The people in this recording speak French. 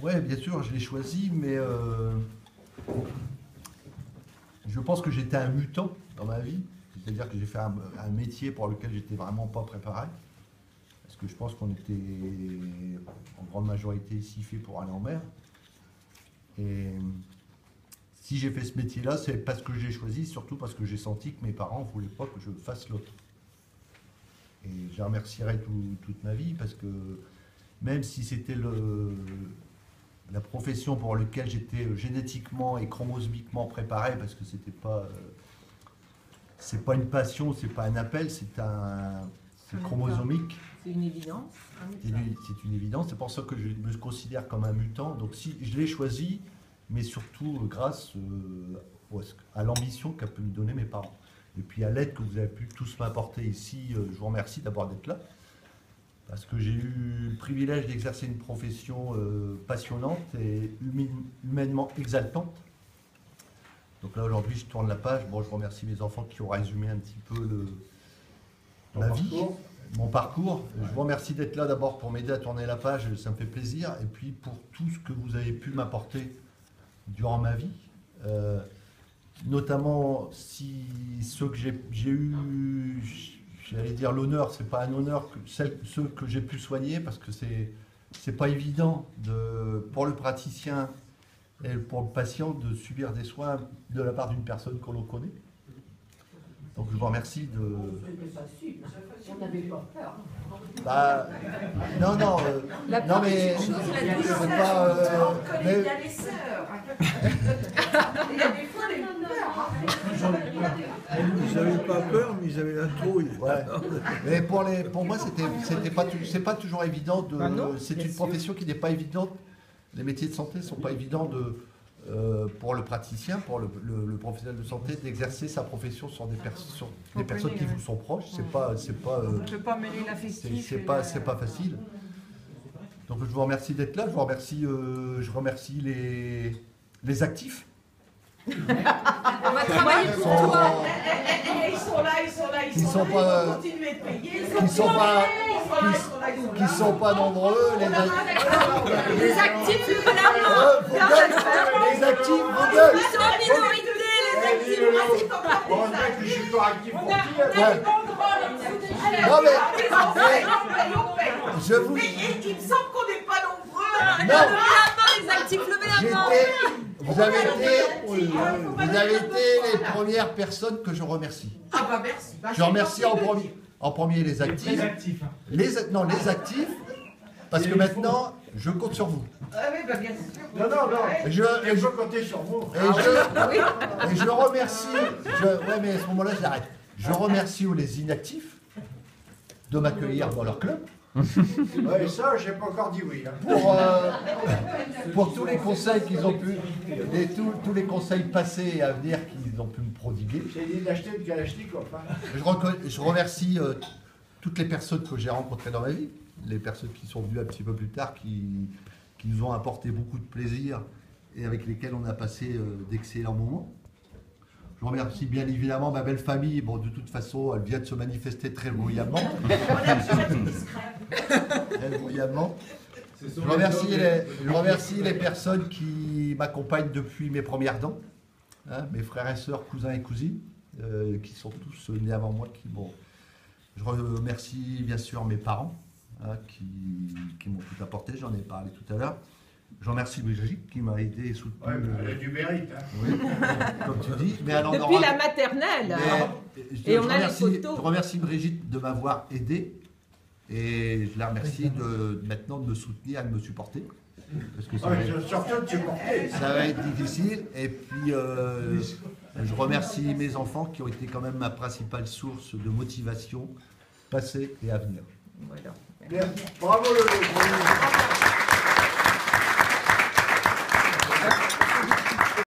Ouais, bien sûr, je l'ai choisi, mais je pense que j'étais un mutant dans ma vie. C'est-à-dire que j'ai fait un métier pour lequel j'étais vraiment pas préparé. Parce que je pense qu'on était en grande majorité ici fait pour aller en mer. Et si j'ai fait ce métier-là, c'est parce que j'ai choisi, surtout parce que j'ai senti que mes parents ne voulaient pas que je fasse l'autre. Et je les remercierai toute ma vie, parce que même si c'était la profession pour laquelle j'étais génétiquement et chromosomiquement préparé, parce que c'est pas une passion, c'est pas un appel, c'est chromosomique. C'est une évidence. C'est une évidence, c'est pour ça que je me considère comme un mutant. Donc si je l'ai choisi, mais surtout grâce à l'ambition qu'a pu me donner mes parents. Et puis à l'aide que vous avez pu tous m'apporter ici, je vous remercie d'abord d'être là. Parce que j'ai eu le privilège d'exercer une profession passionnante et humainement exaltante. Donc là aujourd'hui je tourne la page. Bon, je remercie mes enfants qui ont résumé un petit peu ma vie, mon parcours. Je vous remercie d'être là d'abord pour m'aider à tourner la page, ça me fait plaisir. Et puis pour tout ce que vous avez pu m'apporter durant ma vie. Notamment si ceux que j'ai eu, j'allais dire l'honneur, c'est pas un honneur, ceux que j'ai pu soigner, parce que c'est pas évident pour le praticien et pour le patient de subir des soins de la part d'une personne que l'on connaît. Donc je vous remercie de... C'était facile, on n'avait pas peur. Bah, non, non, non mais c'est pas... Il y a les sœurs. Il y a des fois les peurs. Ils n'avaient pas peur, mais ils avaient la trouille. Ouais. Mais pour moi, c'est pas toujours évident. C'est une profession qui n'est pas évidente. Les métiers de santé ne sont pas évidents pour le praticien, pour le professionnel de santé, d'exercer sa profession sur des personnes qui vous sont proches. C'est pas, On ne peut pas mêler l'affectif. c'est pas facile. Donc je vous remercie d'être là. Je remercie les actifs. On va travailler pour toi. Ils sont là. Qui sont pas, continuer de payer. qui sont pas nombreux. Les actifs, levez la main. Les actifs, vos gueules. Ils sont en minorité, les actifs. Bon, le mec, je suis pas actif pour qui, Ouais. Non mais, je vous... Mais il me semble qu'on n'est pas nombreux. Levez la main, les actifs, levez la main. Vous avez été les premières personnes que je remercie. Ah bah merci. Je remercie en premier les actifs. Les actifs, parce que maintenant, je compte sur vous. Ah oui, bah bien sûr. Et je compter sur vous. Et je remercie... ouais, mais à ce moment-là, j'arrête. Je remercie les inactifs de m'accueillir dans leur club. Ouais, ça, j'ai pas encore dit oui. Pour tous les conseils qu'ils ont pu, tous les conseils passés et à venir qu'ils ont pu me prodiguer. J'ai dit d'acheter une Kalachnikov. Je remercie toutes les personnes que j'ai rencontrées dans ma vie, les personnes qui sont venues un petit peu plus tard, qui nous ont apporté beaucoup de plaisir et avec lesquelles on a passé d'excellents moments. Je remercie bien évidemment ma belle famille. Bon, de toute façon, elle vient de se manifester très bruyamment. Très bruyamment. Je remercie les personnes qui m'accompagnent depuis mes premières dents, hein, mes frères et sœurs, cousins et cousines, qui sont tous nés avant moi. Je remercie bien sûr mes parents, hein, qui m'ont tout apporté, j'en ai parlé tout à l'heure. Je remercie Brigitte qui m'a aidé et soutenu. Ouais, elle a du mérite. Hein. Oui, comme tu dis. Mais alors, depuis la maternelle. Et on a les photos. Je remercie Brigitte de m'avoir aidé. Et je la remercie maintenant de me soutenir et de me supporter. Parce que ça va être difficile. Et puis, je remercie mes enfants qui ont été quand même ma principale source de motivation passée et à venir. Voilà. Bien. Bravo, Lolo.